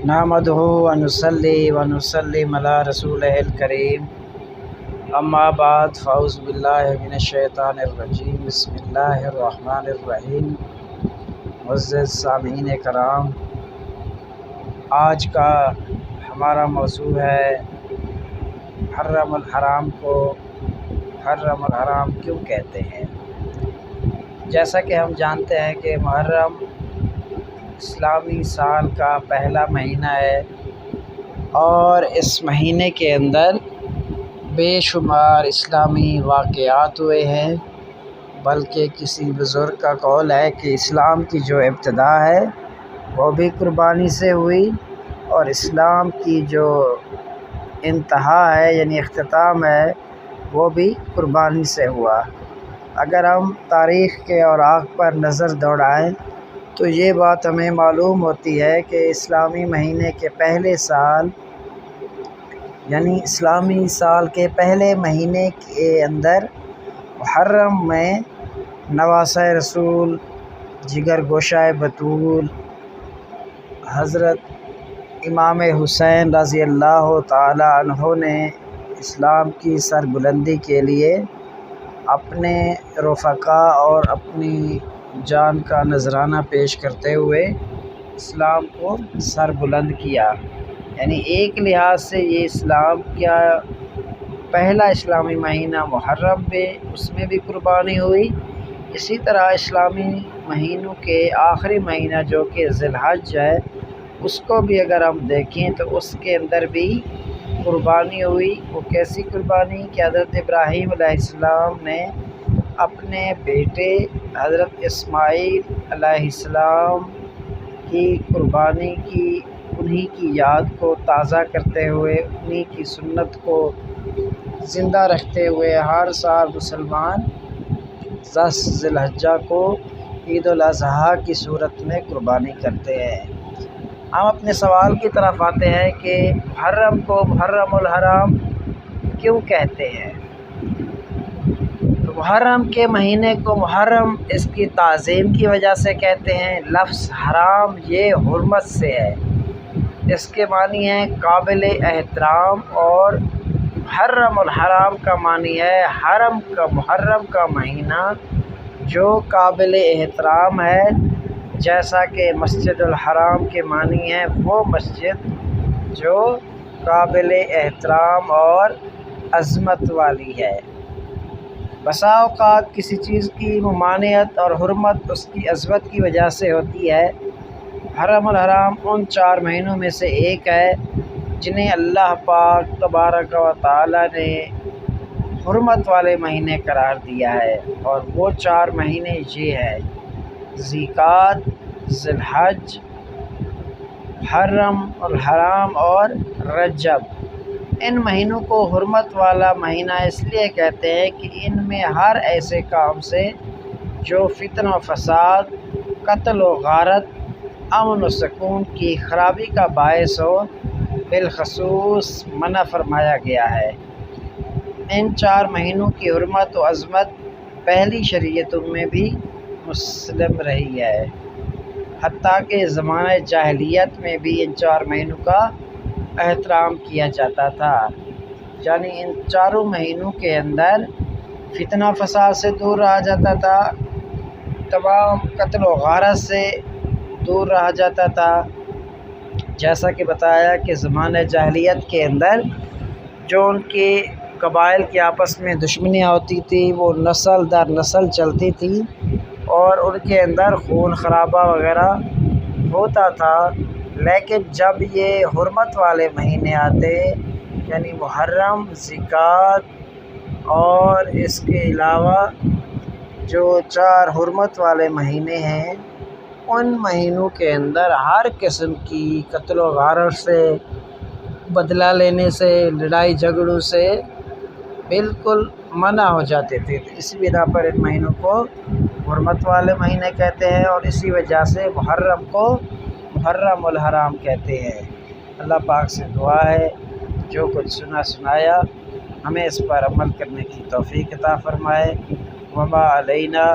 نحمدہ و نصلی و نسلم علی رسولہ الکریم، اما بعد فاعوذ باللہ من الشیطان الرجیم، بسم اللہ الرحمن الرحیم۔ معزز سامعین کرام، آج کا ہمارا موضوع ہے محرم الحرام کو محرم الحرام کیوں کہتے ہیں۔ جیسا کہ ہم جانتے ہیں کہ محرم اسلامی سال کا پہلا مہینہ ہے اور اس مہینے کے اندر بے شمار اسلامی واقعات ہوئے ہیں، بلکہ کسی بزرگ کا قول ہے کہ اسلام کی جو ابتدا ہے وہ بھی قربانی سے ہوئی اور اسلام کی جو انتہا ہے یعنی اختتام ہے وہ بھی قربانی سے ہوا۔ اگر ہم تاریخ کے اوراق پر نظر دوڑائیں تو یہ بات ہمیں معلوم ہوتی ہے کہ اسلامی مہینے کے پہلے سال یعنی اسلامی سال کے پہلے مہینے کے اندر محرم میں نواسہ رسول، جگر گوشہ بطول، حضرت امام حسین رضی اللہ تعالی عنہ نے اسلام کی سربلندی کے لیے اپنے رفقا اور اپنی جان کا نذرانہ پیش کرتے ہوئے اسلام کو سر بلند کیا۔ یعنی ایک لحاظ سے یہ اسلام کا پہلا اسلامی مہینہ محرم میں اس میں بھی قربانی ہوئی، اسی طرح اسلامی مہینوں کے آخری مہینہ جو کہ ذی الحج ہے اس کو بھی اگر ہم دیکھیں تو اس کے اندر بھی قربانی ہوئی۔ وہ کیسی قربانی کہ حضرت ابراہیم علیہ السلام نے اپنے بیٹے حضرت اسماعیل علیہ السلام کی قربانی کی، انہی کی یاد کو تازہ کرتے ہوئے، انہی کی سنت کو زندہ رکھتے ہوئے ہر سال مسلمان 10 ذی الحجہ کو عید الاضحیٰ کی صورت میں قربانی کرتے ہیں۔ ہم اپنے سوال کی طرف آتے ہیں کہ محرم کو محرم الحرام کیوں کہتے ہیں۔ محرم کے مہینے کو محرم اس کی تعظیم کی وجہ سے کہتے ہیں۔ لفظ حرام یہ حرمت سے ہے، اس کے معنی ہے قابل احترام، اور محرم الحرام کا معنی ہے حرم کا محرم کا مہینہ جو قابل احترام ہے، جیسا کہ مسجد الحرام کے معنی ہے وہ مسجد جو قابل احترام اور عظمت والی ہے۔ بسا اوقات کسی چیز کی ممانعت اور حرمت اس کی عظمت کی وجہ سے ہوتی ہے۔ محرم الحرام ان 4 مہینوں میں سے ایک ہے جنہیں اللہ پاک تبارک و تعالی نے حرمت والے مہینے قرار دیا ہے، اور وہ 4 مہینے یہ ہیں: ذی القعدہ، ذی الحج، محرم الحرام اور رجب۔ ان مہینوں کو حرمت والا مہینہ اس لیے کہتے ہیں کہ ان میں ہر ایسے کام سے جو فتنہ و فساد، قتل و غارت، امن و سکون کی خرابی کا باعث ہو بالخصوص منع فرمایا گیا ہے۔ ان 4 مہینوں کی حرمت و عظمت پہلی شریعتوں میں بھی مسلم رہی ہے، حتیٰ کہ زمانہ جاہلیت میں بھی ان 4 مہینوں کا احترام کیا جاتا تھا۔ یعنی ان 4 مہینوں کے اندر فتنہ فساد سے دور رہا جاتا تھا، تمام قتل و غارت سے دور رہا جاتا تھا۔ جیسا کہ بتایا کہ زمانہ جاہلیت کے اندر جو ان کے قبائل کی آپس میں دشمنیاں ہوتی تھی وہ نسل در نسل چلتی تھی اور ان کے اندر خون خرابہ وغیرہ ہوتا تھا، لیکن جب یہ حرمت والے مہینے آتے یعنی محرم، ذی القعدہ اور اس کے علاوہ جو 4 حرمت والے مہینے ہیں، ان مہینوں کے اندر ہر قسم کی قتل و غارت سے، بدلہ لینے سے، لڑائی جھگڑوں سے بالکل منع ہو جاتے تھے۔ اس بنا پر ان مہینوں کو حرمت والے مہینے کہتے ہیں اور اسی وجہ سے محرم کو محرم الحرام کہتے ہیں۔ اللہ پاک سے دعا ہے جو کچھ سنایا ہمیں اس پر عمل کرنے کی توفیق عطا فرمائے۔ وما علینا